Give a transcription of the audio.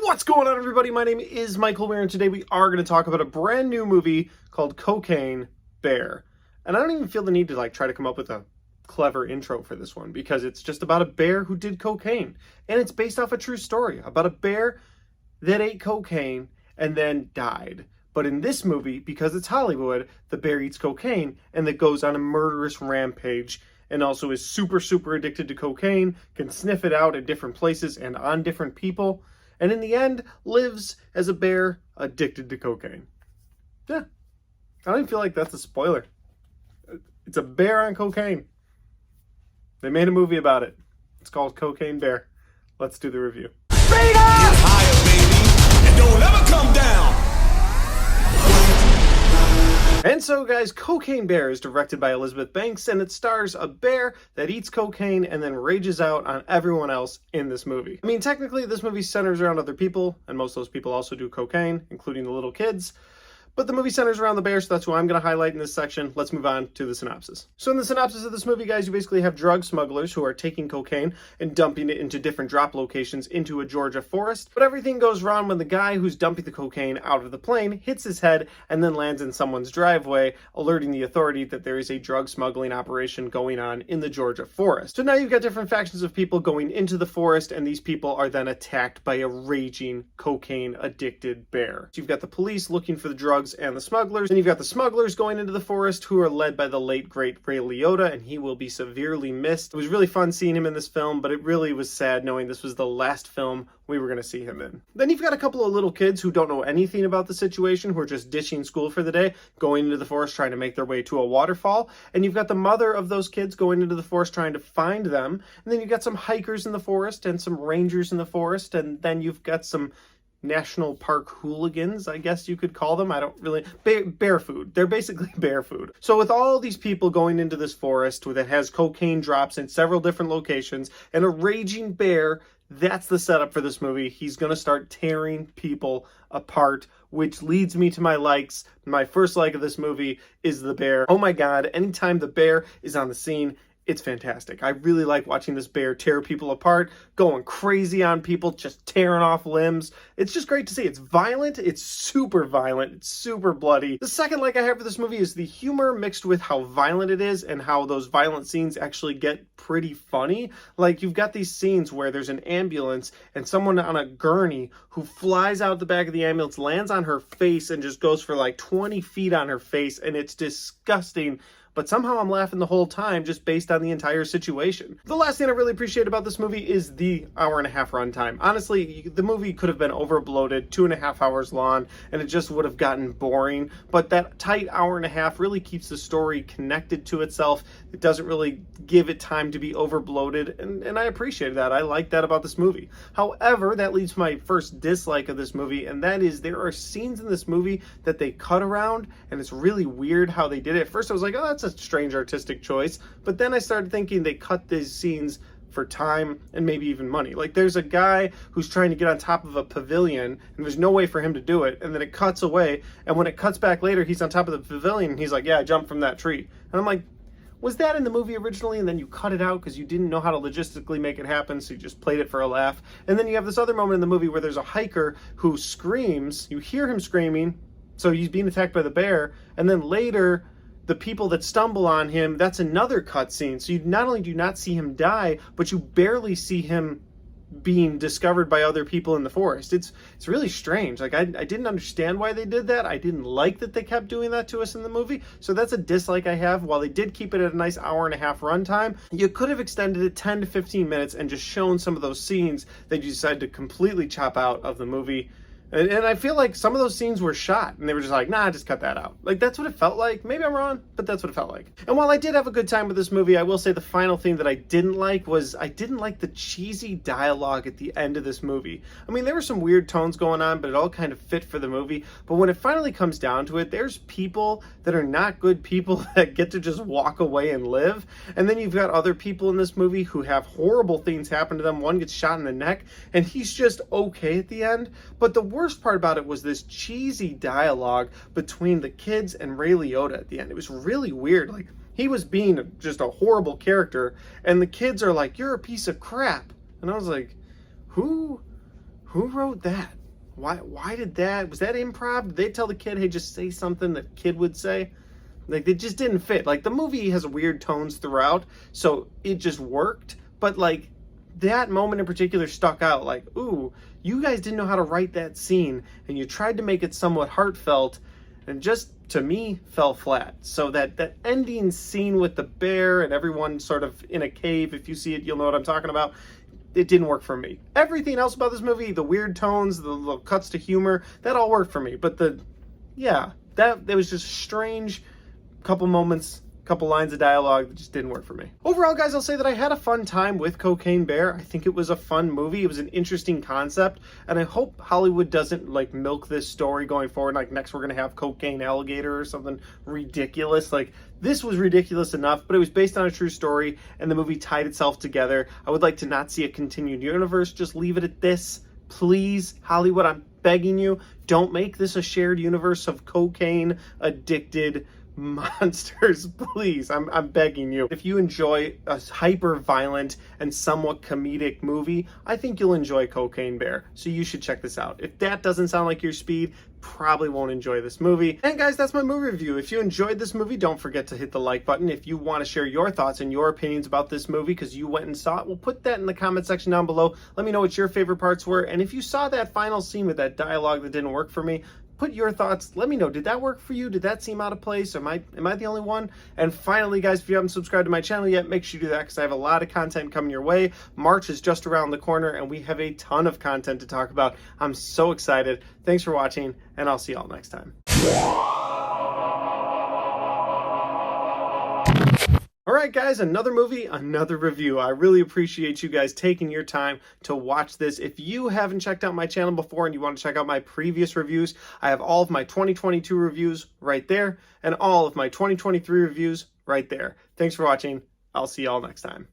What's going on, everybody? My name is Michael Weer, and today we are going to talk about a brand new movie called Cocaine Bear. And I don't even feel the need to try to come up with a clever intro for this one, because it's just about a bear who did cocaine. And it's based off a true story about a bear that ate cocaine and then died. But in this movie, because it's Hollywood, the bear eats cocaine and then goes on a murderous rampage, and also is super, super addicted to cocaine, can sniff it out at different places and on different people, and in the end, lives as a bear addicted to cocaine. Yeah, I don't even feel like that's a spoiler. It's a bear on cocaine. They made a movie about it. It's called Cocaine Bear. Let's do the review. Freedom! Get higher, baby, and don't ever come down! And so, guys, Cocaine Bear is directed by Elizabeth Banks, and it stars a bear that eats cocaine and then rages out on everyone else in this movie. I mean, technically, this movie centers around other people, and most of those people also do cocaine, including the little kids. But the movie centers around the bear, so that's who I'm going to highlight in this section. Let's move on to the synopsis. So in the synopsis of this movie, guys, you basically have drug smugglers who are taking cocaine and dumping it into different drop locations into a Georgia forest. But everything goes wrong when the guy who's dumping the cocaine out of the plane hits his head and then lands in someone's driveway, alerting the authority that there is a drug smuggling operation going on in the Georgia forest. So now you've got different factions of people going into the forest, and these people are then attacked by a raging cocaine-addicted bear. So you've got the police looking for the drugs and the smugglers, and you've got the smugglers going into the forest, who are led by the late great Ray Liotta, and he will be severely missed. It was really fun seeing him in this film, but it really was sad knowing this was the last film we were going to see him in. Then you've got a couple of little kids who don't know anything about the situation, who are just ditching school for the day, going into the forest trying to make their way to a waterfall, and you've got the mother of those kids going into the forest trying to find them, and then you've got some hikers in the forest and some rangers in the forest, and then you've got some national park hooligans, I guess you could call them. I don't really... Bear food. They're basically bear food. So with all these people going into this forest that has cocaine drops in several different locations and a raging bear, that's the setup for this movie. He's going to start tearing people apart, which leads me to my likes. My first like of this movie is the bear. Oh my God, anytime the bear is on the scene, it's fantastic. I really like watching this bear tear people apart, going crazy on people, just tearing off limbs. It's just great to see. It's violent. It's super violent. It's super bloody. The second like I have for this movie is the humor mixed with how violent it is and how those violent scenes actually get pretty funny. Like, you've got these scenes where there's an ambulance and someone on a gurney who flies out the back of the ambulance, lands on her face, and just goes for like 20 feet on her face, and it's disgusting. But somehow I'm laughing the whole time just based on the entire situation. The last thing I really appreciate about this movie is the hour-and-a-half runtime. Honestly, the movie could have been over-bloated, 2.5 hours long, and it just would have gotten boring. But that tight hour-and-a-half really keeps the story connected to itself. It doesn't really give it time to be over-bloated, and I appreciate that. I like that about this movie. However, that leads to my first dislike of this movie, and that is there are scenes in this movie that they cut around, and it's really weird how they did it. At first I was like, oh, that's a strange artistic choice, but then I started thinking they cut these scenes for time and maybe even money. Like, there's a guy who's trying to get on top of a pavilion and there's no way for him to do it, and then it cuts away, and when it cuts back later, he's on top of the pavilion and he's like, yeah, I jumped from that tree. And I'm like, was that in the movie originally and then you cut it out because you didn't know how to logistically make it happen, so you just played it for a laugh? And then you have this other moment in the movie where there's a hiker who screams, you hear him screaming, so he's being attacked by the bear, and then later the people that stumble on him, that's another cutscene. So you not only do not see him die, but you barely see him being discovered by other people in the forest. It's really strange. Like, I didn't understand why they did that. I didn't like that they kept doing that to us in the movie. So that's a dislike I have. While they did keep it at a nice hour-and-a-half runtime, you could have extended it 10 to 15 minutes and just shown some of those scenes that you decided to completely chop out of the movie. And I feel like some of those scenes were shot, and they were just like, nah, just cut that out. Like, that's what it felt like. Maybe I'm wrong, but that's what it felt like. And while I did have a good time with this movie, I will say the final thing that I didn't like was I didn't like the cheesy dialogue at the end of this movie. I mean, there were some weird tones going on, but it all kind of fit for the movie. But when it finally comes down to it, there's people that are not good people that get to just walk away and live. And then you've got other people in this movie who have horrible things happen to them. One gets shot in the neck, and he's just okay at the end. But the worst part about it was this cheesy dialogue between the kids and Ray Liotta at the end. It was really weird. Like, he was being just a horrible character, and the kids are like, you're a piece of crap. And I was like, who Who wrote that? Why did that? Was that improv? Did they tell the kid, hey, just say something that kid would say? Like, it just didn't fit. Like, the movie has weird tones throughout, so it just worked. But, like, that moment in particular stuck out. Like, ooh, you guys didn't know how to write that scene, and you tried to make it somewhat heartfelt, and just, to me, fell flat. So that ending scene with the bear and everyone sort of in a cave, if you see it, you'll know what I'm talking about. It didn't work for me. Everything else about this movie, the weird tones, the little cuts to humor, that all worked for me. But that was just strange. Couple moments, couple lines of dialogue that just didn't work for me. Overall, guys, I'll say that I had a fun time with Cocaine Bear. I think it was a fun movie. It was an interesting concept, and I hope Hollywood doesn't like milk this story going forward. Like next we're gonna have Cocaine Alligator or something ridiculous. Like this was ridiculous enough, but it was based on a true story, and the movie tied itself together. I would like to not see a continued universe. Just leave it at this, please, Hollywood. I'm begging you, don't make this a shared universe of cocaine addicted monsters, please. I'm begging you. If you enjoy a hyper violent and somewhat comedic movie, I think you'll enjoy Cocaine Bear, so you should check this out. If that doesn't sound like your speed, probably won't enjoy this movie. And guys, that's my movie review. If you enjoyed this movie, don't forget to hit the like button. If you want to share your thoughts and your opinions about this movie because you went and saw it, well, put that in the comment section down below. Let me know what your favorite parts were, and if you saw that final scene with that dialogue that didn't work for me, put your thoughts. Let me know. Did that work for you? Did that seem out of place? Am I the only one? And finally, guys, if you haven't subscribed to my channel yet, make sure you do that because I have a lot of content coming your way. March is just around the corner, and we have a ton of content to talk about. I'm so excited. Thanks for watching, and I'll see y'all next time. All right, guys, another movie, another review. I really appreciate you guys taking your time to watch this. If you haven't checked out my channel before and you want to check out my previous reviews, I have all of my 2022 reviews right there and all of my 2023 reviews right there. Thanks for watching. I'll see y'all next time.